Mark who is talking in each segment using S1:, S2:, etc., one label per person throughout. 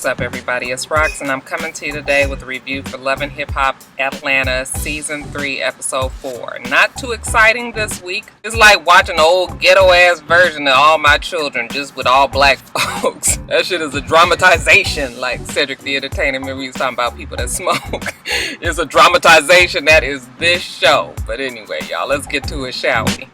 S1: up, everybody? It's Rox, and I'm coming to you today with a review for Love and Hip Hop Atlanta Season 3, Episode 4. Not too exciting this week. It's like watching an old ghetto-ass version of All My Children, just with all black folks. That shit is a dramatization, like Cedric the Entertainer. Remember he was talking about people that smoke. It's a dramatization that is this show. But anyway, y'all, let's get to it, shall we?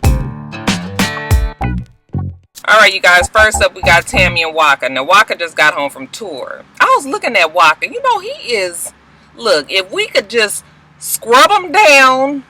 S1: Alright, you guys, first up we got Tammy and Waka. Now, Waka just got home from tour. I was looking at Waka. You know, he is... Look, if we could just scrub him down,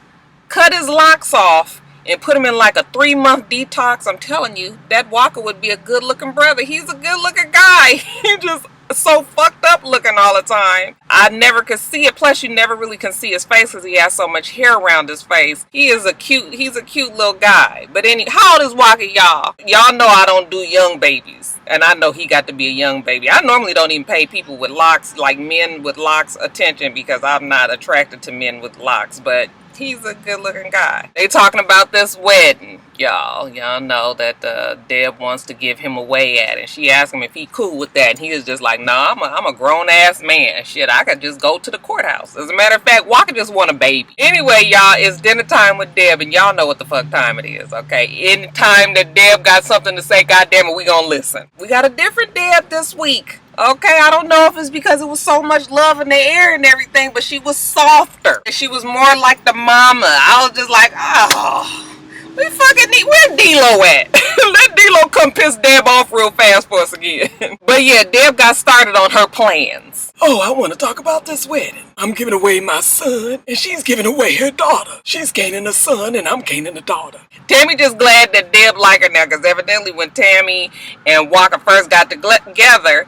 S1: cut his locks off, and put him in like a 3-month detox, I'm telling you, that Waka would be a good-looking brother. He's a good-looking guy. He just so fucked up looking all the time. I never could see it. Plus, you never really can see his face because he has so much hair around his face. He's a cute little guy. But how old is Waka, y'all? Y'all know I don't do young babies. And I know he got to be a young baby. I normally don't even pay people with locks, like men with locks, attention because I'm not attracted to men with locks. But he's a good looking guy. They talking about this wedding, y'all. Y'all know that Deb wants to give him away at it. She asked him if he cool with that, and he was just like, nah, I'm a grown ass man. Shit, I could just go to the courthouse. As a matter of fact, Waka just want a baby. Anyway, y'all, it's dinner time with Deb, and y'all know what the fuck time it is, okay? Any time that Deb got something to say, goddamn it, we gonna listen. We got a different Deb this week. Okay, I don't know if it's because it was so much love in the air and everything, but she was softer. She was more like the mama. I was just like, oh, we fucking need, where D-Lo at? Let D-Lo come piss Deb off real fast for us again. But yeah, Deb got started on her plans. Oh, I want to talk about this wedding. I'm giving away my son, and she's giving away her daughter. She's gaining a son, and I'm gaining a daughter. Tammy just glad that Deb like her now, because evidently when Tammy and Waka first got together,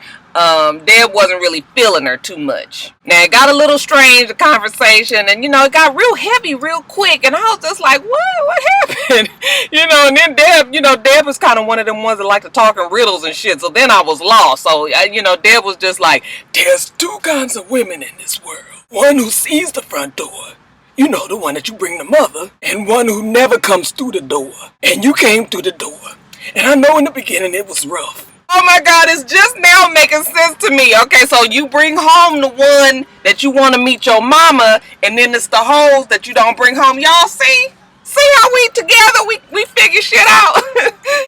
S1: Deb wasn't really feeling her too much. Now, it got a little strange, the conversation, and, it got real heavy real quick, and I was just like, what happened? And then Deb was kind of one of them ones that like to talk in riddles and shit, so then I was lost. So, Deb was just like, there's two kinds of women in this world. One who sees the front door, the one that you bring the mother, and one who never comes through the door. And you came through the door. And I know in the beginning it was rough. Oh my God, it's just now making sense to me. Okay, so you bring home the one that you want to meet your mama, and then it's the hoes that you don't bring home. Y'all see? See how we together, we figure shit out.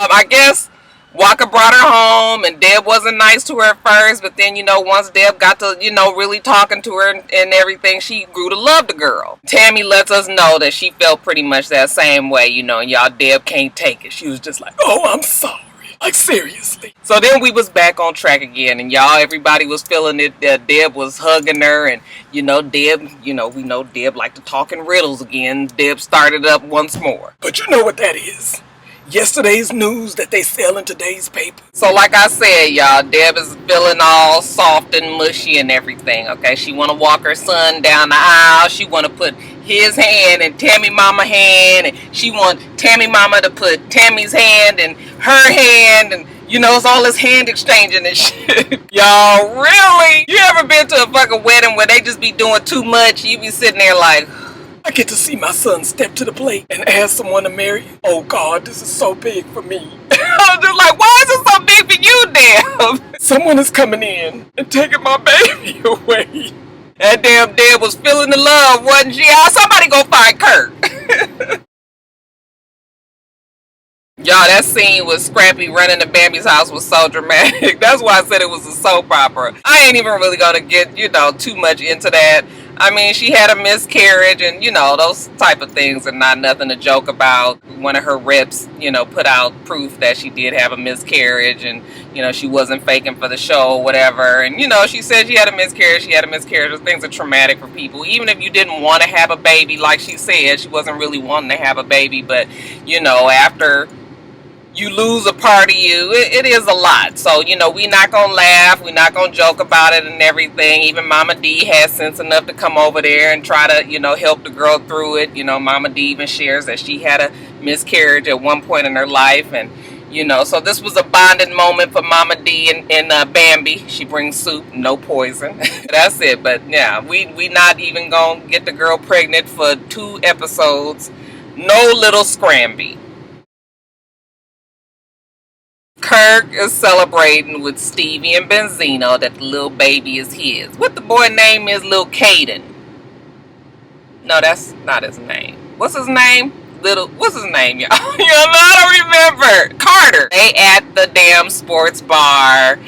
S1: I guess Waka brought her home, and Deb wasn't nice to her at first, but then, once Deb got to, really talking to her and everything, she grew to love the girl. Tammy lets us know that she felt pretty much that same way, and y'all, Deb can't take it. She was just like, oh, I'm sorry. Like, seriously. So then we was back on track again, and y'all, everybody was feeling it. Deb was hugging her, and, Deb, we know Deb liked to talk in riddles again. Deb started up once more. But you know what that is. Yesterday's news that they sell in today's paper. So like I said, y'all, Deb is feeling all soft and mushy and everything, okay? She want to walk her son down the aisle. She want to put his hand in Tammy mama hand, and she want Tammy mama to put Tammy's hand in her hand, and it's all this hand exchanging and shit. Y'all, really? You ever been to a fucking wedding where they just be doing too much? You be sitting there like, I get to see my son step to the plate and ask someone to marry. Oh God, this is so big for me. I was just like, why is it so big for you, Deb? Someone is coming in and taking my baby away. That damn Deb was feeling the love, wasn't she? Somebody go find Kurt. Y'all, that scene with Scrappy running to Bambi's house was so dramatic. That's why I said it was a soap opera. I ain't even really gonna get, too much into that. I mean, she had a miscarriage, and, those type of things are not nothing to joke about. One of her reps, put out proof that she did have a miscarriage, and, she wasn't faking for the show or whatever. And, she said she had a miscarriage. Those things are traumatic for people. Even if you didn't want to have a baby, like she said, she wasn't really wanting to have a baby. But, after you lose a part of you, it is a lot. So, we not gonna laugh, we not gonna joke about it and everything. Even Mama D has sense enough to come over there and try to, help the girl through it. Mama D even shares that she had a miscarriage at one point in her life, and so this was a bonding moment for Mama D and Bambi. She brings soup, no poison. That's it. But yeah, we not even gonna get the girl pregnant for 2 episodes. No little Scramby. Kirk is celebrating with Stevie and Benzino that the little baby is his. What the boy name is? Lil Caden. No, that's not his name. What's his name? What's his name, y'all? I don't remember. Carter. They at the damn sports bar.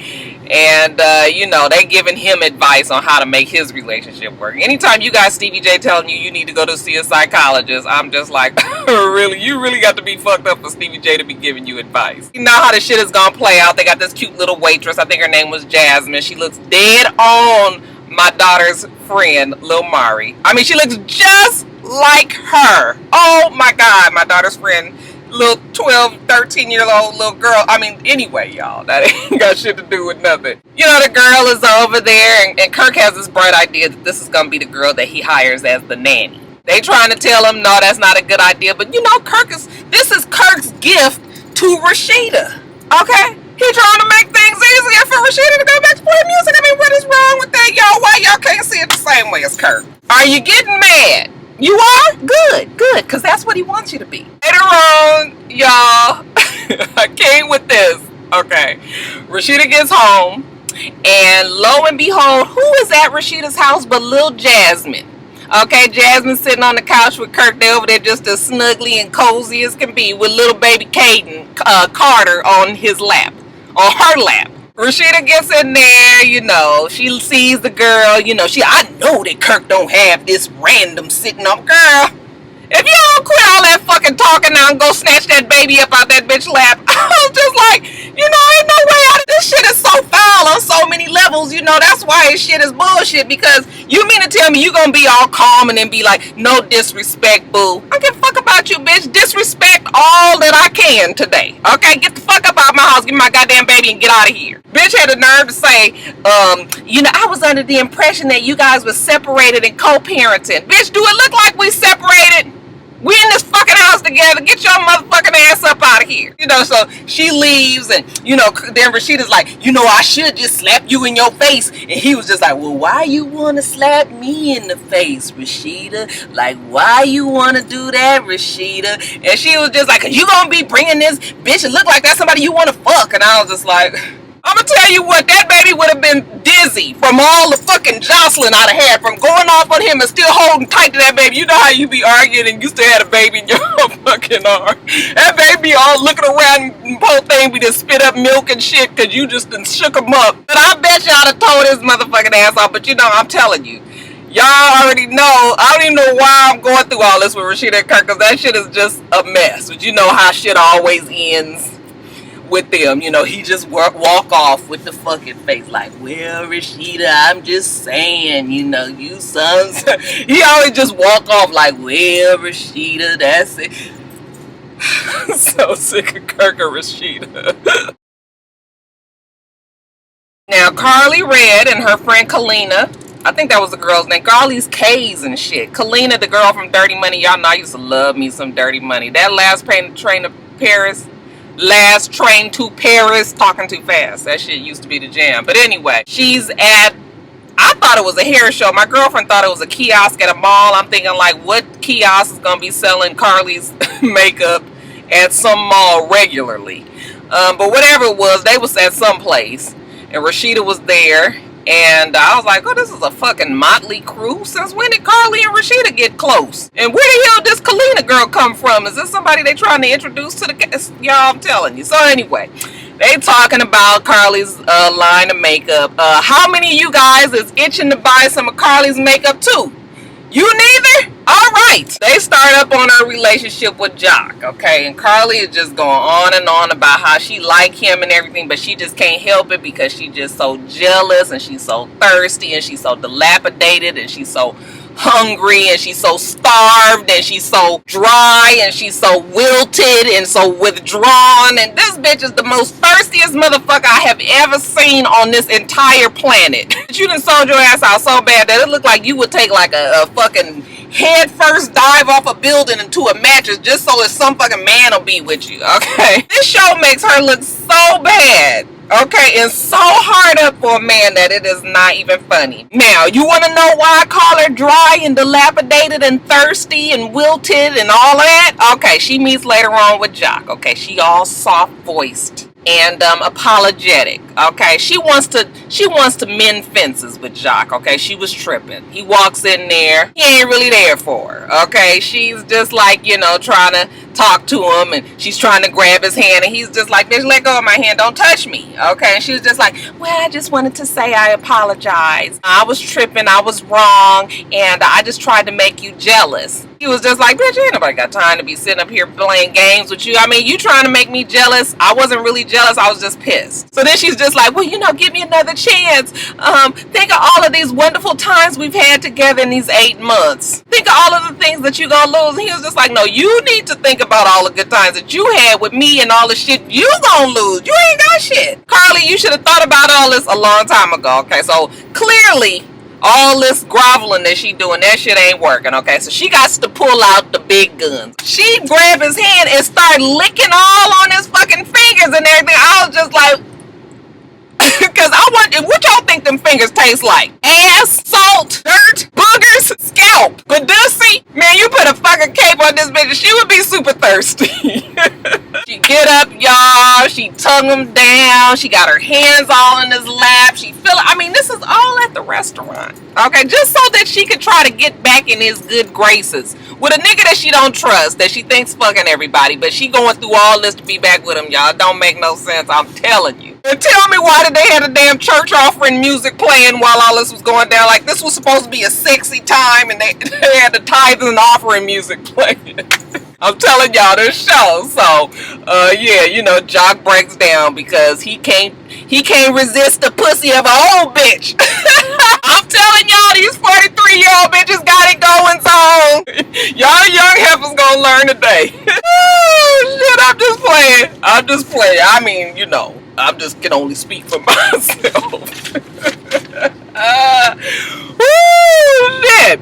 S1: And, they giving him advice on how to make his relationship work. Anytime you got Stevie J telling you need to go to see a psychologist, I'm just like, really? You really got to be fucked up for Stevie J to be giving you advice. You know how this shit is going to play out. They got this cute little waitress. I think her name was Jasmine. She looks dead on my daughter's friend, Lil Mari. I mean, she looks just like her. Oh, my God. My daughter's friend, little 12, 13-year-old little girl. I mean, anyway, y'all, that ain't got shit to do with nothing. The girl is over there, and Kirk has this bright idea that this is going to be the girl that he hires as the nanny. They trying to tell him, no, that's not a good idea. But, this is Kirk's gift to Rashida. Okay? He trying to make things easier for Rashida to go back to play music. I mean, what is wrong with that, y'all? Why y'all can't see it the same way as Kirk? Are you getting mad? You are? Good, because that's what he wants you to be. Later on, y'all, I came with this. Okay. Rashida gets home, and lo and behold, who is at Rashida's house but Lil Jasmine? Okay, Jasmine sitting on the couch with Kirk. They over there just as snuggly and cozy as can be with little baby Caden, Carter on his lap, on her lap. Rashida gets in there, she sees the girl, I know that Kirk don't have this random sitting up. Girl, if you don't quit all that fucking talking now and go snatch that baby up out that bitch lap, I was just like, ain't no way out of this shit is so foul on so many levels, that's why this shit is bullshit, because you mean to tell me you gonna be all calm and then be like, no disrespect, boo. I don't give a fuck about you, bitch. Disrespect all that I can today, okay? Get the fuck up out my house, give me my goddamn baby and get out of here. Bitch had the nerve to say, I was under the impression that you guys were separated and co-parenting. Bitch, do it look like we separated? We in this fucking house together. Get your motherfucking ass up out of here. So she leaves, and, then Rashida's like, I should just slap you in your face. And he was just like, well, why you want to slap me in the face, Rashida? Like, why you want to do that, Rashida? And she was just like, you going to be bringing this bitch and look like that's somebody you want to fuck. And I was just like, I'm gonna tell you what, that baby would have been dizzy from all the fucking jostling I'd have had, from going off on him and still holding tight to that baby. You know how you be arguing and you still had a baby in your fucking arm. That baby all looking around and the whole thing be just spit up milk and shit because you just done shook him up. But I bet y'all have told his motherfucking ass off, but I'm telling you, y'all already know. I don't even know why I'm going through all this with Rashida and Kirk, because that shit is just a mess. But you know how shit always ends with them, he just walk off with the fucking face like, well, Rashida, I'm just saying, you sons. He always just walk off like, well, Rashida, that's it. I'm so sick of Kirk and Rashida. Now, Carly Red and her friend Kalina, I think that was the girl's name. All these K's and shit. Kalina, the girl from Dirty Money. Y'all know I used to love me some Dirty Money. That last train to Paris. Last train to Paris, talking too fast. That shit used to be the jam. But anyway, I thought it was a hair show. My girlfriend thought it was a kiosk at a mall. I'm thinking like, what kiosk is going to be selling Carly's makeup at some mall regularly? But whatever it was, they was at some place. And Rashida was there. And I was like, oh, this is a fucking motley crew. Since when did Carly and Rashida get close? And where the hell does Kalina girl come from? Is this somebody they trying to introduce to the guests? Y'all, I'm telling you. So anyway, they talking about Carly's line of makeup. How many of you guys is itching to buy some of Carly's makeup too? You neither? Alright. They start up on her relationship with Jock, okay? And Carly is just going on and on about how she like him and everything, but she just can't help it because she's just so jealous and she's so thirsty and she's so dilapidated and she's so hungry and she's so starved and she's so dry and she's so wilted and so withdrawn. And this bitch is the most thirstiest motherfucker I have ever seen on this entire planet. You done sold your ass out so bad that it looked like you would take like a fucking head first dive off a building into a mattress just so that some fucking man will be with you, okay? This show makes her look so bad, okay, and so hard up for a man that it is not even funny. Now, you want to know why I call her dry and dilapidated and thirsty and wilted and all of that? Okay, she meets later on with Jock, okay? She all soft-voiced. and apologetic. Okay, she wants to mend fences with Jock. Okay, she was tripping. He walks in there, he ain't really there for her. Okay, she's just like, trying to talk to him, and she's trying to grab his hand, and he's just like, bitch, let go of my hand, don't touch me. Okay, and she was just like, well, I just wanted to say I apologize. I was tripping, I was wrong, and I just tried to make you jealous. He was just like, bitch, ain't nobody got time to be sitting up here playing games with you. I mean, you trying to make me jealous. I wasn't really jealous. I was just pissed. So then she's just like, well, give me another chance. Think of all of these wonderful times we've had together in these 8 months. Think of all of the things that you gonna lose. And he was just like, no, you need to think about all the good times that you had with me and all the shit you gonna lose. You ain't got shit. Carly, you should have thought about all this a long time ago. Okay, so clearly, all this groveling that she doing, that shit ain't working. Okay, so she got to pull out the big guns. She grabbed his hand and started licking all on his fucking fingers and everything. I was just like, because I wonder, what y'all think them fingers taste like? Ass, salt, dirt, boogers, scalp, badussy? Man, you put a fucking cape on this bitch, she would be super thirsty. She get up, y'all. She tongue him down. She got her hands all in his lap. This is all at the restaurant. Okay, just so that she could try to get back in his good graces with a nigga that she don't trust, that she thinks fucking everybody, but she going through all this to be back with him, y'all. It don't make no sense, I'm telling you. And tell me, why did they have the damn church offering music playing while all this was going down? Like, this was supposed to be a sexy time, and they had the tithes and offering music playing. I'm telling y'all, this show. So, Jock breaks down because he can't resist the pussy of an old bitch. I'm telling y'all, these 43-year-old bitches got it going on. Y'all young heifers gonna learn today. Oh, shit, I'm just playing. I just can only speak for myself. Shit.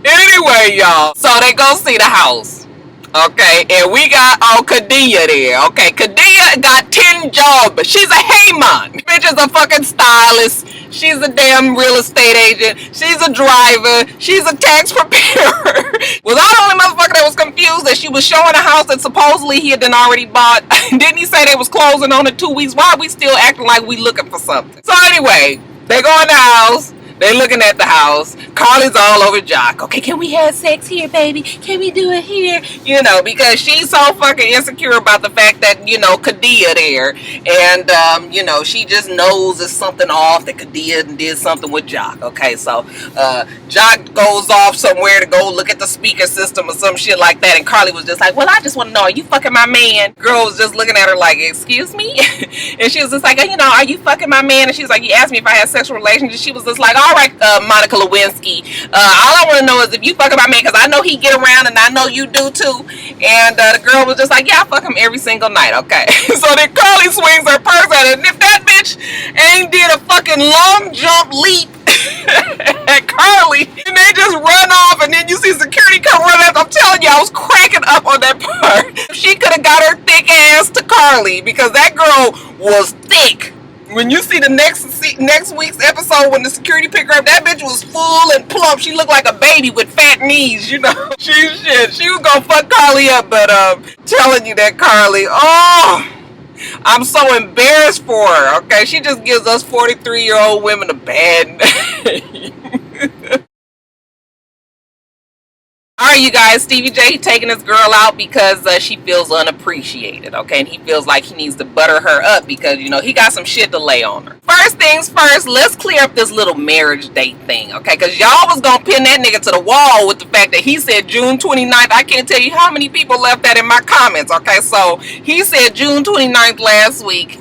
S1: Anyway, y'all. So they go see the house. Okay, and we got Kadia there. Okay, Kadia got 10 jobs. She's a Heyman. Bitch is a fucking stylist. She's a damn real estate agent. She's a driver. She's a tax preparer. Was I the only motherfucker that was confused that she was showing a house that supposedly he had already bought? Didn't he say they was closing on it 2 weeks? Why are we still acting like we looking for something? So anyway, they go in the house. They looking at the house. Carly's all over Jock. Okay, can we have sex here, baby? Can we do it here? Because she's so fucking insecure about the fact that, Kadia there. And, she just knows there's something off, that Kadia did something with Jock. Okay, so Jock goes off somewhere to go look at the speaker system or some shit like that. And Carly was just like, well, I just want to know, are you fucking my man? Girl was just looking at her like, excuse me? And she was just like, are you fucking my man? And she was like, you asked me if I had sexual relations. She was just like, all right, Monica Lewinsky, all I want to know is if you fucking my man, because I know he get around and I know you do too. And the girl was just like, yeah, I fuck him every single night. Okay. So then Carly swings her purse at it, and if that bitch ain't did a fucking long jump leap at Carly, and they just run off, and then you see security come running up. I'm telling you, I was cracking up on that part. She could have got her thick ass to Carly, because that girl was thick. When you see the next week's episode, when the security picked her up, that bitch was full and plump. She looked like a baby with fat knees, She was gonna fuck Carly up, but telling you that Carly, I'm so embarrassed for her. Okay, she just gives us 43-year-old women a bad name. Alright, you guys, Stevie J taking this girl out because she feels unappreciated, okay? And he feels like he needs to butter her up because, he got some shit to lay on her. First things first, let's clear up this little marriage date thing, okay? Because y'all was going to pin that nigga to the wall with the fact that he said June 29th. I can't tell you how many people left that in my comments, okay? So, he said June 29th last week.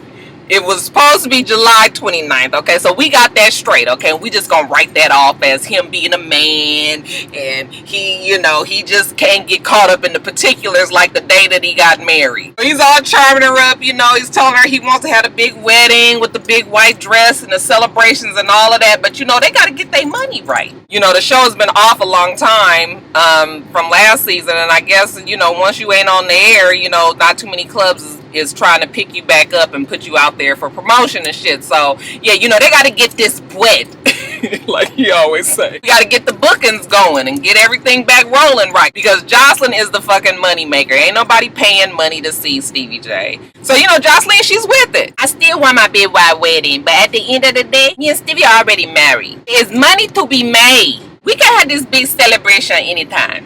S1: It was supposed to be July 29th, okay? So we got that straight, okay? We just gonna write that off as him being a man, and he just can't get caught up in the particulars like the day that he got married. He's all charming her up, he's telling her he wants to have a big wedding with the big white dress and the celebrations and all of that, but they gotta get their money right. The show has been off a long time from last season, and I guess, once you ain't on the air, not too many clubs is trying to pick you back up and put you out there for promotion and shit. So, yeah, they got to get this wet. Like he always say. We gotta get the bookings going and get everything back rolling right, because Jocelyn is the fucking money maker. Ain't nobody paying money to see Stevie J. So, you know, Jocelyn, she's with it. I still want my big white wedding, but at the end of the day, me and Stevie are already married. There's money to be made. We can have this big celebration anytime.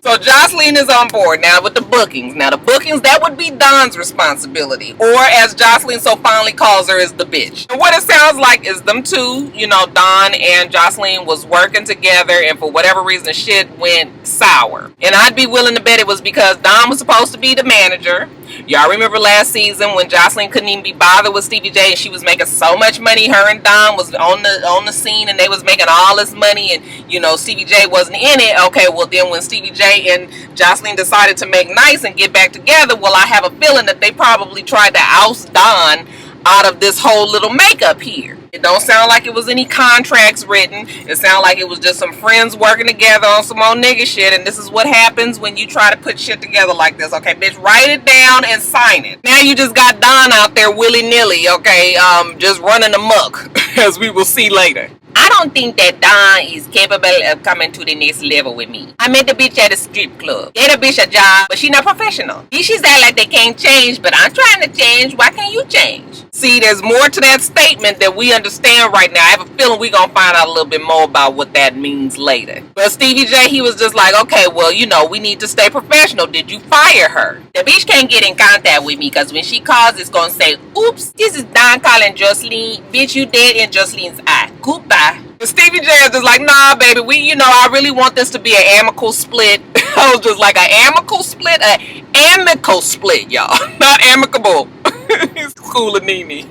S1: So Jocelyn is on board now with the bookings. Now the bookings, that would be Don's responsibility. Or as Jocelyn so fondly calls her, is the bitch. And what it sounds like is them two, you know, Don and Jocelyn was working together, and for whatever reason shit went sour. And I'd be willing to bet it was because Don was supposed to be the manager. Y'all remember last season when Jocelyn couldn't even be bothered with Stevie J and she was making so much money. Her and Don was on the scene and they was making all this money, and you know Stevie J wasn't in it. Okay, well then when Stevie J and Jocelyn decided to make nice and get back together, well I have a feeling that they probably tried to oust Don out of this whole little makeup here. It don't sound like it was any contracts written. It sounded like it was just some friends working together on some old nigga shit. And this is what happens when you try to put shit together like this. Okay, bitch, write it down and sign it. Now you just got Don out there willy-nilly, okay, just running amok, as we will see later. I don't think that Don is capable of coming to the next level with me. I met the bitch at a strip club. Get a bitch a job, but she not professional. Bitches act like they can't change, but I'm trying to change. Why can't you change? See, there's more to that statement that we understand right now. I have a feeling we're going to find out a little bit more about what that means later. But Stevie J, he was just like, okay, well, you know, we need to stay professional. Did you fire her? The bitch can't get in contact with me because when she calls, it's going to say, oops, this is Don calling Jocelyn. Bitch, you dead in Jocelyn's eye. Goodbye. But Stevie J is just like, nah, baby, I really want this to be an amicable split. I was just like, an amicable split? An amicable split, y'all. Not amicable. It's cool and Nene.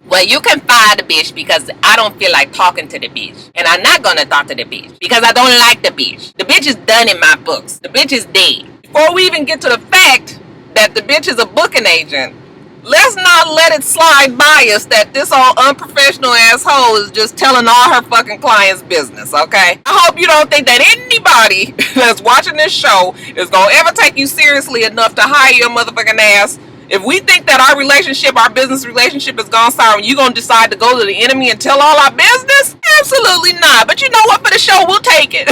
S1: Well, you can fire the bitch because I don't feel like talking to the bitch. And I'm not gonna talk to the bitch because I don't like the bitch. The bitch is done in my books. The bitch is dead. Before we even get to the fact that the bitch is a booking agent, let's not let it slide by us that this old unprofessional asshole is just telling all her fucking clients' business, okay? I hope you don't think that anybody that's watching this show is gonna ever take you seriously enough to hire your motherfucking ass. If we think that our business relationship is gone sour, you gonna decide to go to the enemy and tell all our business? Absolutely not. But you know what? For the show, we'll take it.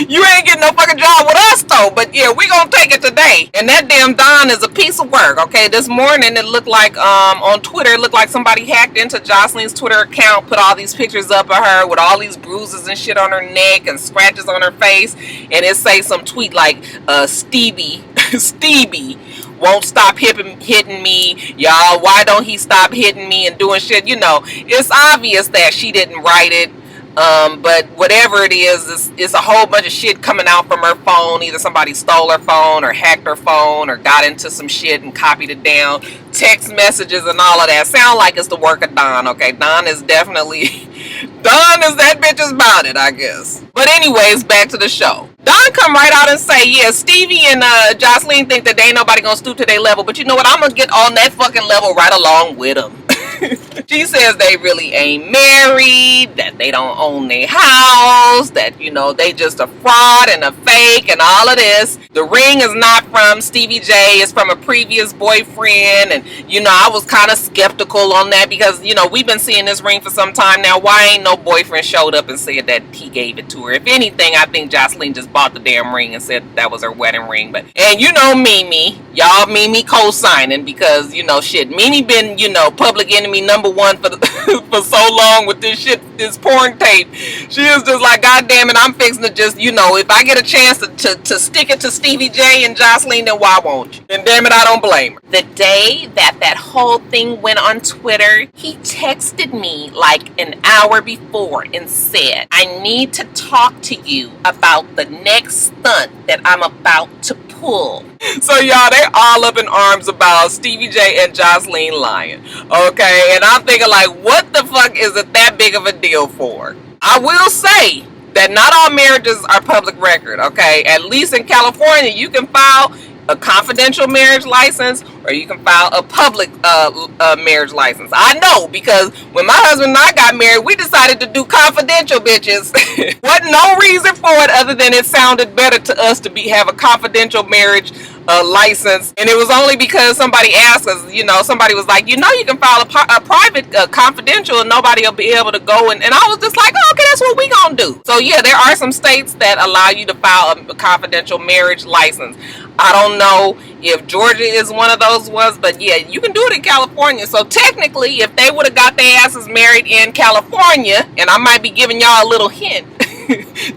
S1: You ain't getting no fucking job with us though. But yeah, we gonna take it today. And that damn Don is a piece of work. Okay, this morning it looked like on Twitter, it looked like somebody hacked into Jocelyn's Twitter account, put all these pictures up of her with all these bruises and shit on her neck and scratches on her face, and it say some tweet like Stevie won't stop hitting me, y'all. Why don't he stop hitting me and doing shit? You know, it's obvious that she didn't write it. But whatever it is, it's a whole bunch of shit coming out from her phone. Either somebody stole her phone or hacked her phone or got into some shit and copied it down. Text messages and all of that. Sound like it's the work of Don, okay? Don is definitely... Don is that bitch's about it, I guess. But anyways, back to the show. Don come right out and say, yeah, Stevie and Jocelyn think that they ain't nobody gonna stoop to their level. But you know what? I'm gonna get on that fucking level right along with them. She says they really ain't married, that they don't own their house, that, you know, they just a fraud and a fake and all of this. The ring is not from Stevie J, it's from a previous boyfriend. And, you know, I was kind of skeptical on that because, you know, we've been seeing this ring for some time now. Why ain't no boyfriend showed up and said that he gave it to her? If anything, I think Jocelyn just bought the damn ring and said that was her wedding ring. But, and you know Mimi, y'all Mimi co-signing because, you know, shit, Mimi been, you know, public enemy number one for for so long with this shit, this porn tape. She is just like, God damn it, I'm fixing to just, you know, if I get a chance to stick it to Stevie J and Jocelyn, then why won't you? And damn it, I don't blame her. The day that whole thing went on Twitter, he texted me like an hour before and said, I need to talk to you about the next stunt that I'm about to pull. So y'all, they all up in arms about Stevie J and Jocelyn lying. Okay, and I'm thinking like, what the fuck is it that big of a deal for? I will say that not all marriages are public record, okay? At least in California, you can file a confidential marriage license, or you can file a public marriage license. I know, because when my husband and I got married, we decided to do confidential, bitches. Wasn't no reason for it other than it sounded better to us to have a confidential marriage license. And it was only because somebody asked us, somebody was like, you can file a private confidential and nobody will be able to go. And I was just like, oh, okay, that's what we gonna do. So yeah, there are some states that allow you to file a confidential marriage license. I don't know if Georgia is one of those ones, but yeah, you can do it in California. So technically, if they would have got their asses married in California, and I might be giving y'all a little hint,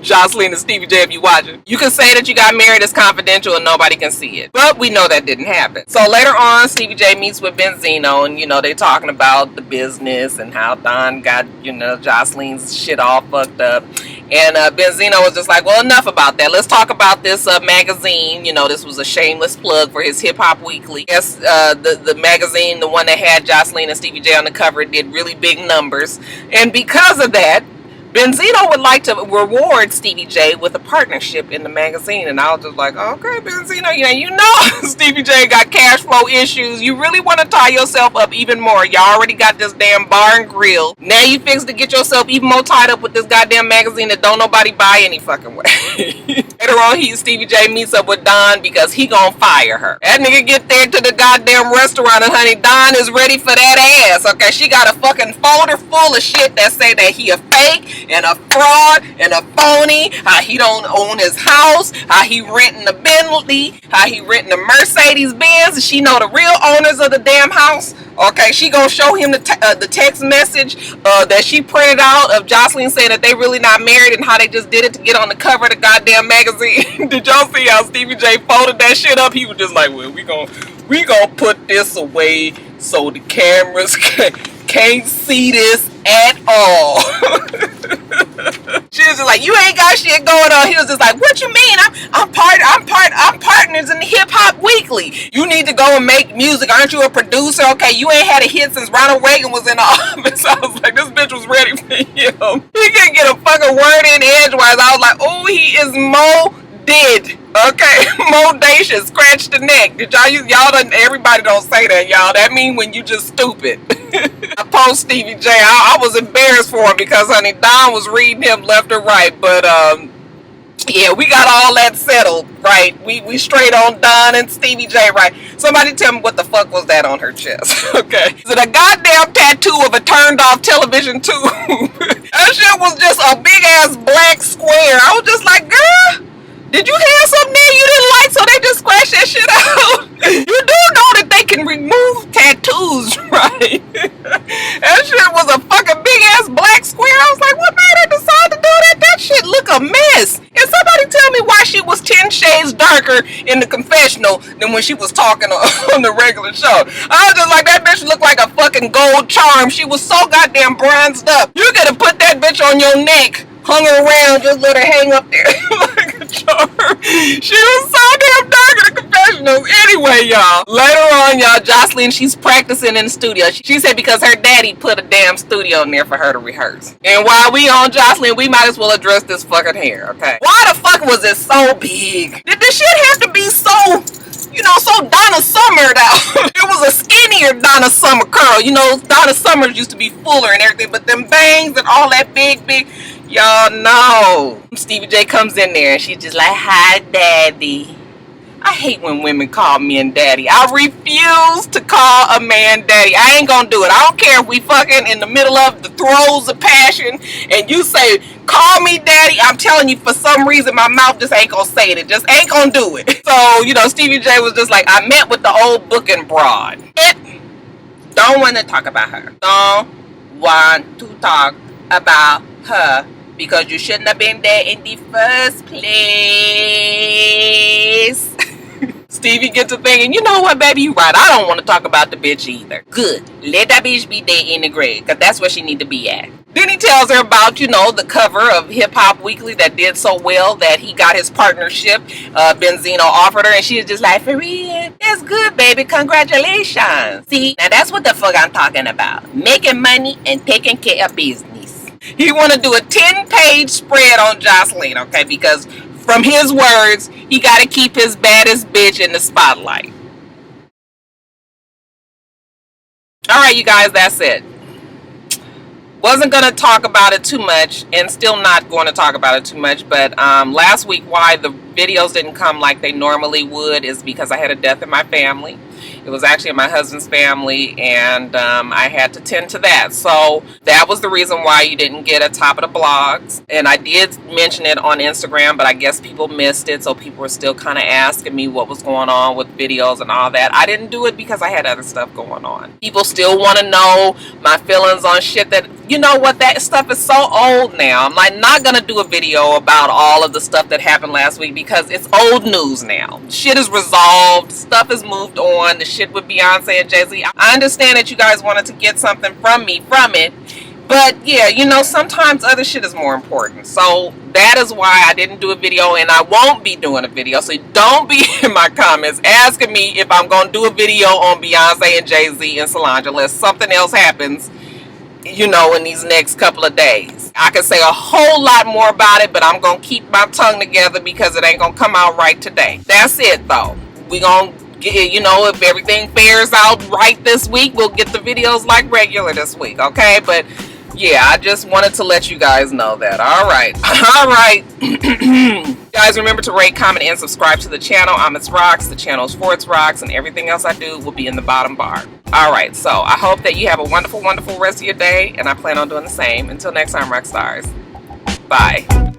S1: Jocelyn and Stevie J, if you watching, you can say that you got married as confidential and nobody can see it. But we know that didn't happen. So later on, Stevie J meets with Benzino, and they talking about the business and how Don got Jocelyn's shit all fucked up. And Benzino was just like, well, enough about that. Let's talk about this magazine. This was a shameless plug for his Hip Hop Weekly. Yes, the magazine, the one that had Jocelyn and Stevie J on the cover, did really big numbers. And because of that, Benzino would like to reward Stevie J with a partnership in the magazine. And I was just like, okay, Benzino, Stevie J got cash flow issues. You really want to tie yourself up even more. Y'all already got this damn bar and grill. Now you fix to get yourself even more tied up with this goddamn magazine that don't nobody buy any fucking way. Later on, Stevie J meets up with Don because he gonna fire her. That nigga get there to the goddamn restaurant and honey, Don is ready for that ass. Okay, she got a fucking folder full of shit that say that he a fake and a fraud and a phony, how he don't own his house, how he renting a Bentley, how he renting a Mercedes Benz, and she know the real owners of the damn house. Okay, she gonna show him the text message that she printed out of Jocelyn saying that they really not married and how they just did it to get on the cover of the goddamn magazine. Did y'all see how Stevie J folded that shit up? He was just like, well, we gonna put this away so the cameras can't see this at all. She was just like, you ain't got shit going on. He was just like, what you mean? I'm partners in the Hip Hop Weekly. You need to go and make music. Aren't you a producer? Okay, you ain't had a hit since Ronald Reagan was in the office. I was like, this bitch was ready for him. He couldn't get a fucking word in edgewise. I was like, oh, he is did. Okay, modacious, scratch the neck. Did y'all done, everybody don't say that, y'all. That mean when you just stupid. I post Stevie J. I was embarrassed for him because honey, Don was reading him left and right. But yeah, we got all that settled, right? We straight on Don and Stevie J, right? Somebody tell me what the fuck was that on her chest? Okay, is it a goddamn tattoo of a turned off television tube? That shit was just a big ass black square. I was just like, girl, did you have something there you didn't like, so they just scratched that shit out? You do know that they can remove tattoos, right? That shit was a fucking big ass black square. I was like, what made her decide to do that? That shit look a mess. And somebody tell me why she was 10 shades darker in the confessional than when she was talking on the regular show. I was just like, that bitch looked like a fucking gold charm. She was so goddamn bronzed up. You could have put that bitch on your neck, hung her around, just let her hang up there like a charm. She was so damn dark in the confessionals. Anyway, y'all, later on, y'all, Jocelyn, she's practicing in the studio. She said because her daddy put a damn studio in there for her to rehearse. And while we on Jocelyn, we might as well address this fucking hair, okay? Why the fuck was it so big? Did this shit have to be so Donna Summer out? It was a skinnier Donna Summer curl. Donna Summers used to be fuller and everything, but them bangs and all that big, y'all know. Stevie J comes in there and she's just like, hi, daddy. I hate when women call men daddy. I refuse to call a man daddy. I ain't gonna do it. I don't care if we fucking in the middle of the throes of passion and you say, call me daddy. I'm telling you, for some reason, my mouth just ain't gonna say it. It just ain't gonna do it. So, Stevie J was just like, I met with the old booking broad. Don't want to talk about her. Don't want to talk about her. Because you shouldn't have been there in the first place. Stevie gets a thing, and you know what, baby? You right. I don't want to talk about the bitch either. Good. Let that bitch be there in the grave, because that's where she need to be at. Then he tells her about, the cover of Hip Hop Weekly that did so well that he got his partnership. Benzino offered her, and she was just like, for real? That's good, baby. Congratulations. See, now that's what the fuck I'm talking about. Making money and taking care of business. He want to do a 10-page spread on Jocelyn, okay? Because from his words, he got to keep his baddest bitch in the spotlight. All right, you guys, that's it. Wasn't going to talk about it too much, and still not going to talk about it too much, but last week why the videos didn't come like they normally would is because I had a death in my family. It was actually in my husband's family, and I had to tend to that. So that was the reason why you didn't get a top of the blogs. And I did mention it on Instagram, but I guess people missed it, so people were still kind of asking me what was going on with videos and all that. I didn't do it because I had other stuff going on. People still want to know my feelings on shit that, you know what, that stuff is so old now. I'm like not gonna do a video about all of the stuff that happened last week because it's old news now. Shit is resolved, stuff is moved on. The shit with Beyonce and Jay-Z, I understand that you guys wanted to get something from me from it, but yeah, you know, sometimes other shit is more important. So that is why I didn't do a video, and I won't be doing a video. So don't be in my comments asking me if I'm gonna do a video on Beyonce and Jay-Z and Solange unless something else happens, you know, in these next couple of days. I could say a whole lot more about it, but I'm gonna keep my tongue together because it ain't gonna come out right today. That's it though. We gonna get, you know, if everything fares out right this week, we'll get the videos like regular this week, okay? But yeah, I just wanted to let you guys know that. All right. All right. Guys, remember to rate, comment, and subscribe to the channel. I'm itsrox. The channel is for itsrox, and everything else I do will be in the bottom bar. All right. So I hope that you have a wonderful, wonderful rest of your day, and I plan on doing the same. Until next time, Roxstars. Bye.